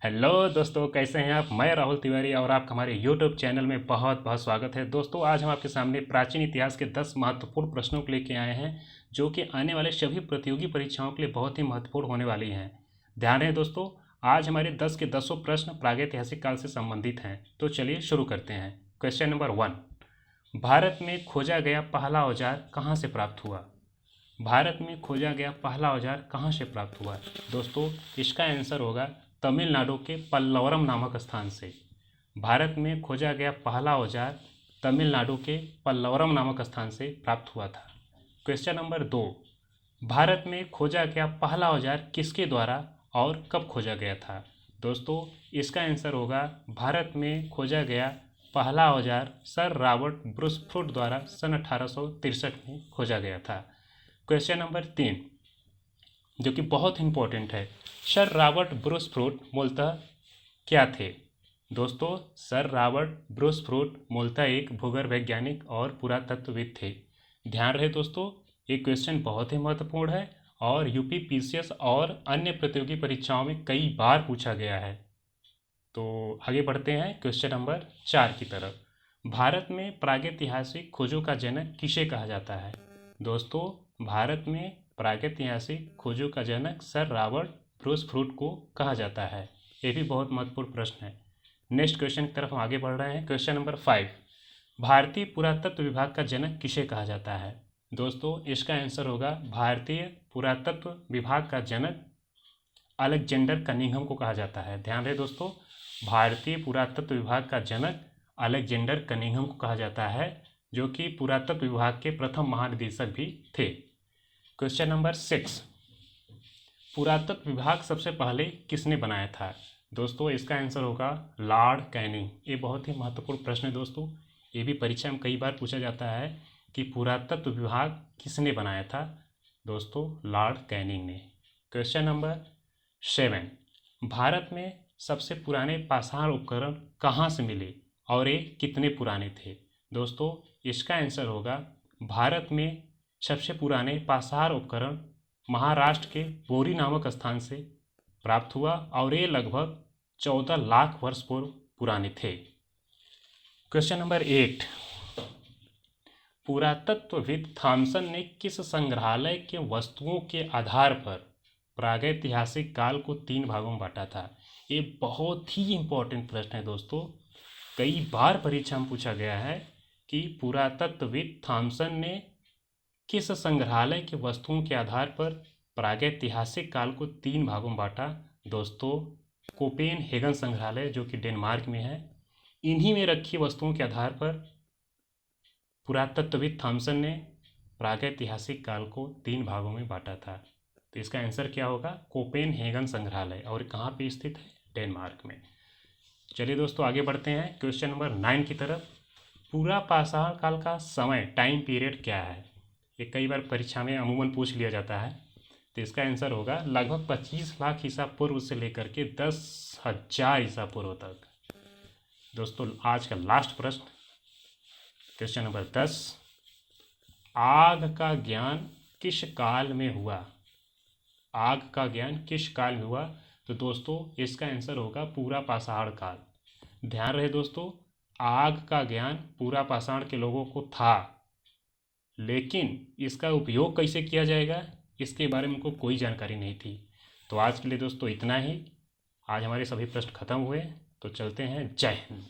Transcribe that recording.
Hello दोस्तों, कैसे हैं आप। मैं राहुल तिवारी और आपका हमारे यूट्यूब चैनल में बहुत बहुत स्वागत है। दोस्तों, आज हम आपके सामने प्राचीन इतिहास के 10 महत्वपूर्ण प्रश्नों को लेकर आए हैं जो कि आने वाले सभी प्रतियोगी परीक्षाओं के लिए बहुत ही महत्वपूर्ण होने वाली हैं। ध्यान रहे दोस्तों, आज हमारे 10 के 10 प्रश्न प्रागैतिहासिक काल से संबंधित हैं। तो चलिए शुरू करते हैं। क्वेश्चन नंबर 1, भारत में खोजा गया पहला औजार कहाँ से प्राप्त हुआ। भारत में खोजा गया पहला औजार कहाँ से प्राप्त हुआ। दोस्तों, इसका आंसर होगा तमिलनाडु के पल्लवरम नामक स्थान से। भारत में खोजा गया पहला औजार तमिलनाडु के पल्लवरम नामक स्थान से प्राप्त हुआ था। क्वेश्चन नंबर 2, भारत में खोजा गया पहला औजार किसके द्वारा और कब खोजा गया था। दोस्तों, इसका आंसर होगा भारत में खोजा गया पहला औजार सर रॉबर्ट ब्रूसफ्रूट द्वारा सन 1863 में खोजा गया था। क्वेश्चन नंबर 3, जो कि बहुत इंपॉर्टेंट है, सर रॉबर्ट ब्रूसफ्रूट मूलतः क्या थे। दोस्तों, सर रॉबर्ट ब्रूसफ्रूट मूलतः एक भूगर्भ वैज्ञानिक और पुरातत्वविद थे। ध्यान रहे दोस्तों, ये क्वेश्चन बहुत ही महत्वपूर्ण है और यूपी पीसीएस और अन्य प्रतियोगी परीक्षाओं में कई बार पूछा गया है। तो आगे बढ़ते हैं क्वेश्चन नंबर 4 की तरफ। भारत में प्रागैतिहासिक खोजों का जनक किसे कहा जाता है। दोस्तों, भारत में प्रागैतिहासिक खोजों का जनक सर रॉबर्ट ब्रूसफ्रूट को कहा जाता है। ये भी बहुत महत्वपूर्ण प्रश्न है। नेक्स्ट क्वेश्चन की तरफ हम आगे बढ़ रहे हैं। क्वेश्चन नंबर 5, भारतीय पुरातत्व विभाग का जनक किसे कहा जाता है। दोस्तों, इसका आंसर होगा भारतीय पुरातत्व विभाग का जनक अलेक्जेंडर कनिंघम को कहा जाता है। ध्यान रहे दोस्तों, भारतीय पुरातत्व विभाग का जनक अलेक्जेंडर कनिंघम को कहा जाता है, जो कि पुरातत्व विभाग के प्रथम महानिदेशक भी थे। क्वेश्चन नंबर 6, पुरातत्व विभाग सबसे पहले किसने बनाया था। दोस्तों, इसका आंसर होगा लॉर्ड कैनिंग। ये बहुत ही महत्वपूर्ण प्रश्न है दोस्तों, ये भी परीक्षा में कई बार पूछा जाता है कि पुरातत्व विभाग किसने बनाया था। दोस्तों, लॉर्ड कैनिंग ने। क्वेश्चन नंबर 7, भारत में सबसे पुराने पाषाण उपकरण कहाँ से मिले और ये कितने पुराने थे। दोस्तों, इसका आंसर होगा भारत में सबसे पुराने पाषाण उपकरण महाराष्ट्र के बोरी नामक स्थान से प्राप्त हुआ और ये लगभग 14 लाख वर्ष पूर्व पुराने थे। क्वेश्चन नंबर 8, पुरातत्वविद थॉमसन ने किस संग्रहालय के वस्तुओं के आधार पर प्रागैतिहासिक काल को 3 भागों में बांटा था। ये बहुत ही इंपॉर्टेंट प्रश्न है दोस्तों, कई बार परीक्षा में पूछा गया है कि पुरातत्वविद थॉमसन ने किस संग्रहालय के वस्तुओं के आधार पर प्रागैतिहासिक काल को 3 भागों में बांटा। दोस्तों, कोपेनहेगन संग्रहालय जो कि डेनमार्क में है, इन्हीं में रखी वस्तुओं के आधार पर पुरातत्वविद थॉमसन ने प्रागैतिहासिक काल को 3 भागों में बांटा था। तो इसका आंसर क्या होगा, कोपेनहेगन संग्रहालय, और कहाँ पे स्थित है, डेनमार्क में। चलिए दोस्तों, आगे बढ़ते हैं क्वेश्चन नंबर 9 की तरफ। पूरा पाषाण काल का समय टाइम पीरियड क्या है। ये कई बार परीक्षा में अमूमन पूछ लिया जाता है। तो इसका आंसर होगा लगभग 25 लाख ईसा पूर्व से लेकर के 10,000 ईसा पूर्व तक। दोस्तों, आज का लास्ट प्रश्न, क्वेश्चन नंबर 10, आग का ज्ञान किस काल में हुआ। आग का ज्ञान किस काल में हुआ। तो दोस्तों, इसका आंसर होगा पूरा पाषाण काल। ध्यान रहे दोस्तों, आग का ज्ञान पूरा पाषाण के लोगों को था, लेकिन इसका उपयोग कैसे किया जाएगा इसके बारे में उनको कोई जानकारी नहीं थी। तो आज के लिए दोस्तों इतना ही। आज हमारे सभी प्रश्न खत्म हुए, तो चलते हैं। जय हिंद।